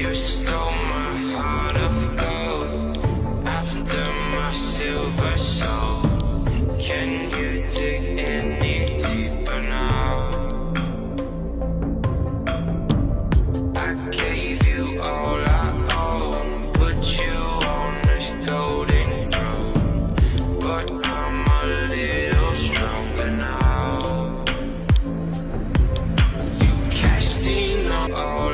You stole my heart of gold after my silver soul. Can you dig any deeper now? I gave you all I own, put you on this golden throne, but I'm a little stronger now. You cashed in all